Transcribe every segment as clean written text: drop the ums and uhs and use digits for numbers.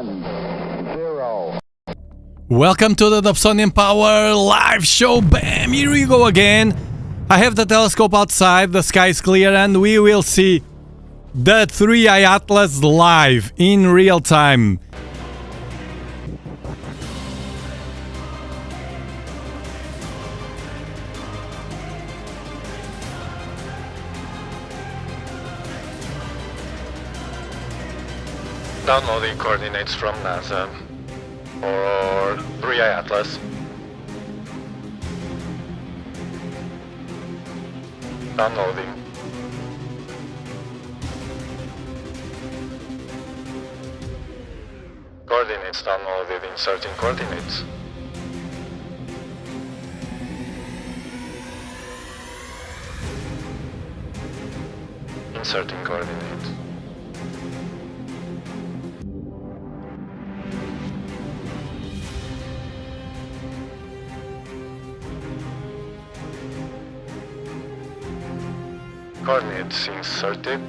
0. Welcome to the Dobsonian Power live show. Bam! Here we go again. I have the telescope outside, the sky is clear, and we will see the 3i Atlas live in real time. Downloading coordinates from NASA or 3i Atlas. Downloading. Coordinates downloaded, inserting coordinates. Inserting coordinates. Coordinates inserted.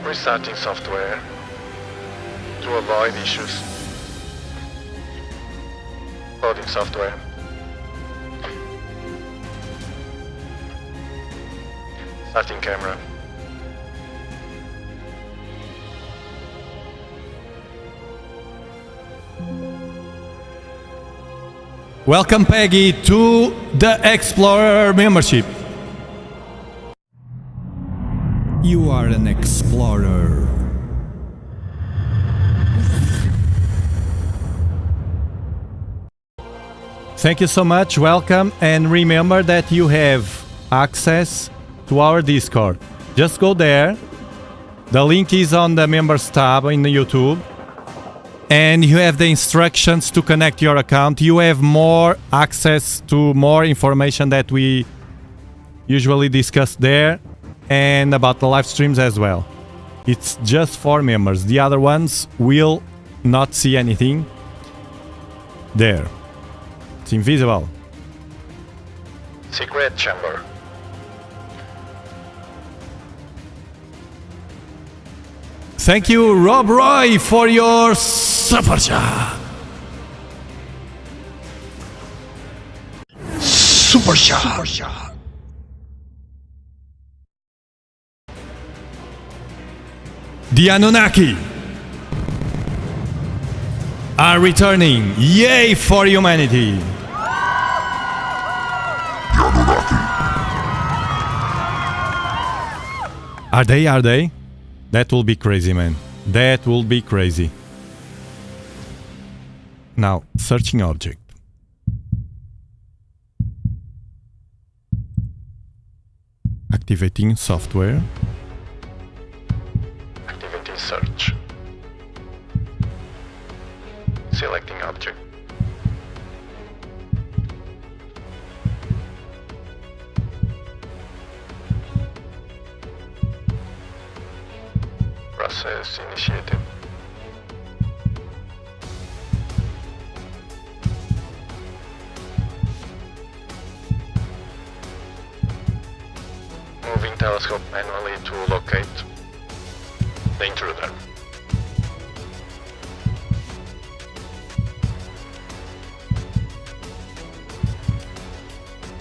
Restarting software to avoid issues. Loading software. Starting camera. Welcome, Peggy, to the Explorer membership. You are an explorer. Thank you so much, welcome, and remember that you have access to our Discord. Just go there. The link is on the members tab in the YouTube. And you have the instructions to connect your account. You have more access to more information that we usually discuss there and about the live streams as well. It's just for members. The other ones will not see anything there. It's invisible. Secret chamber. Thank you, Rob Roy, for your super chat. Super chat. The Anunnaki are returning. Yay for humanity. Are they? That will be crazy, man. That will be crazy. Now, searching object. Activating software. Activating search. Selecting object. Process initiated. Moving telescope manually to locate the intruder.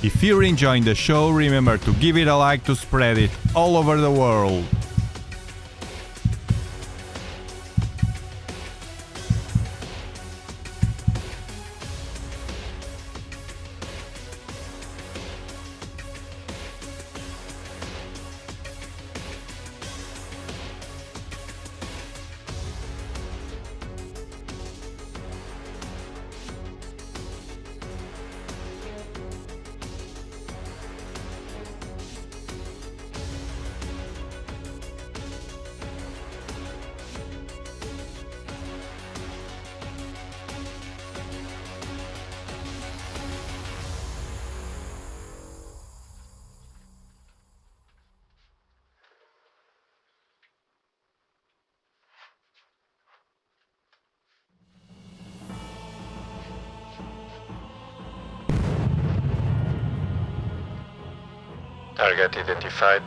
If you're enjoying the show, remember to give it a like to spread it all over the world. Target identified.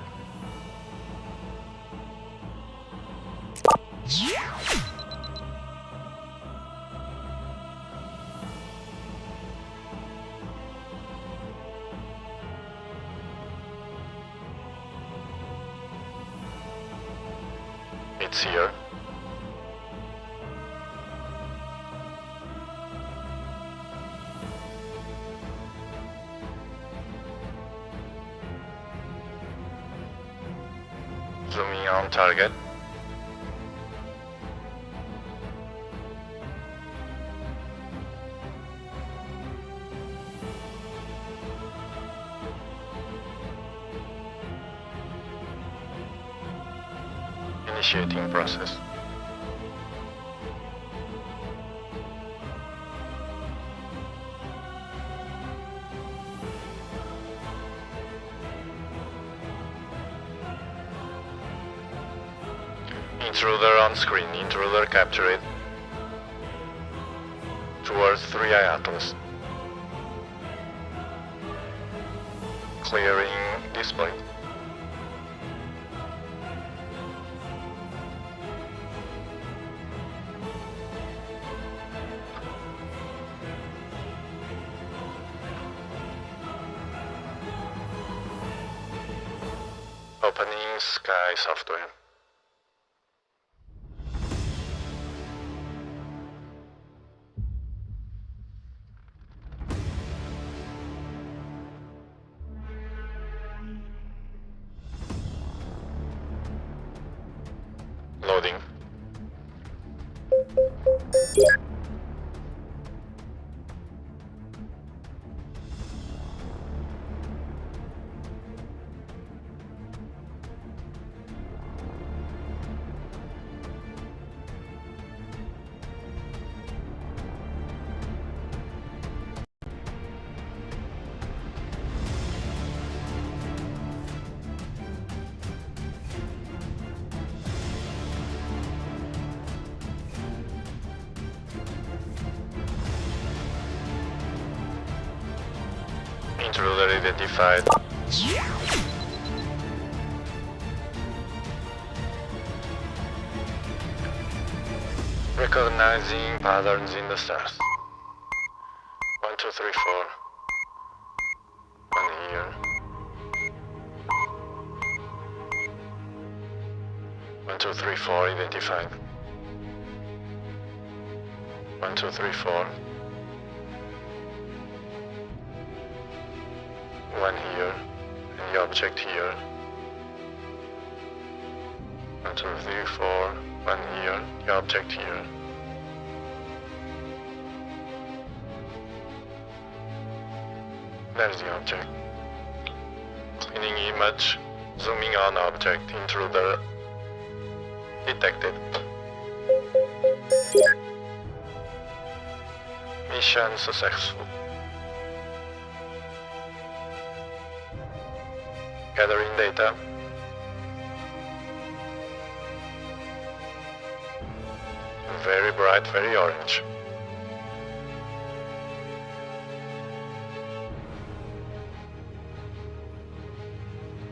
It's here. Zooming on target. Initiating process. Intruder on screen. Intruder captured. Towards 3i Atlas. Clearing display. Opening Sky software. Loading. Intruder identified. Recognizing patterns in the stars. 1, 2, 3, 4. One here. 1, 2, 3, 4 identified. 1, 2, 3, 4. One here, and the object here. 1, 2, 3, 4. One here, the object here. There's the object. Cleaning image, zooming on object, intruder detected. Mission successful. Gathering data. Very bright, very orange.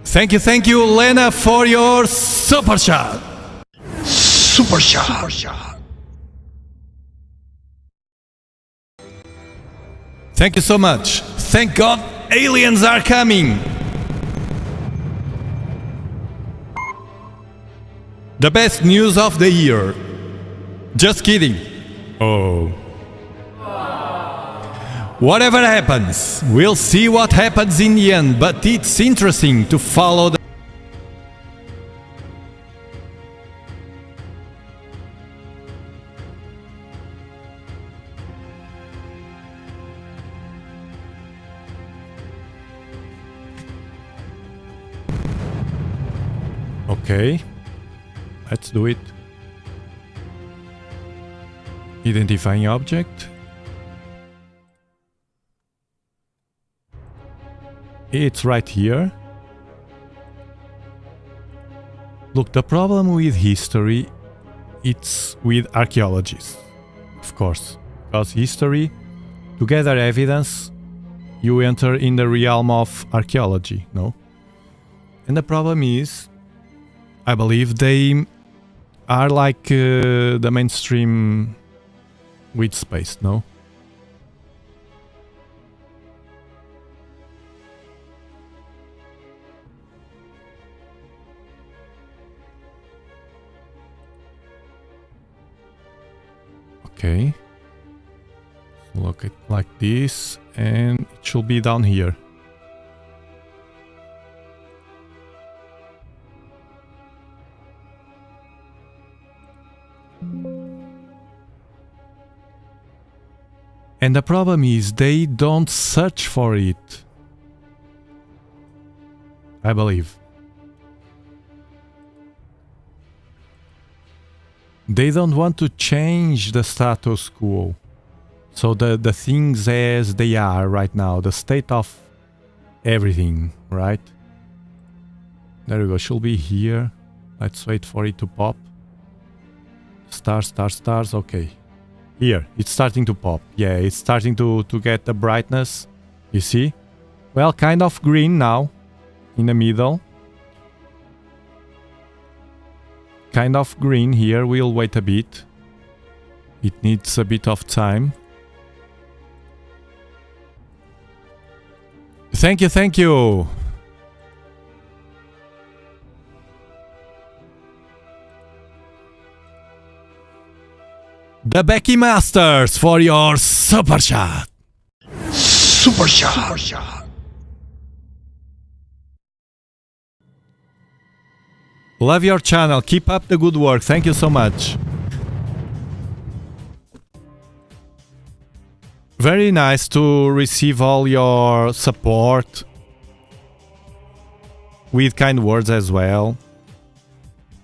Thank you, Lena, for your super shot. Super shot. Thank you so much. Thank God aliens are coming. The best news of the year. Just kidding. Oh. Whatever happens, we'll see what happens in the end, but it's interesting to follow the... Okay, let's do it. Identifying object. It's right here. Look, the problem with history, it's with archaeologists, of course. Because history, to gather evidence, you enter in the realm of archaeology, no? And the problem is, I believe they are like the mainstream with space, no? Okay. Look at like this, and it should be down here. And the problem is they don't search for it, I believe. They don't want to change the status quo. So the things as they are right now, the state of everything, right? There we go, should be here. Let's wait for it to pop. Stars, stars, stars, okay. Here, it's starting to pop. Yeah, it's starting to get the brightness. You see? Well, kind of green now. In the middle. Kind of green here. We'll wait a bit. It needs a bit of time. Thank you, thank you. The Becky Masters for your super chat. Super shot. Love your channel. Keep up the good work. Thank you so much. Very nice to receive all your support with kind words as well.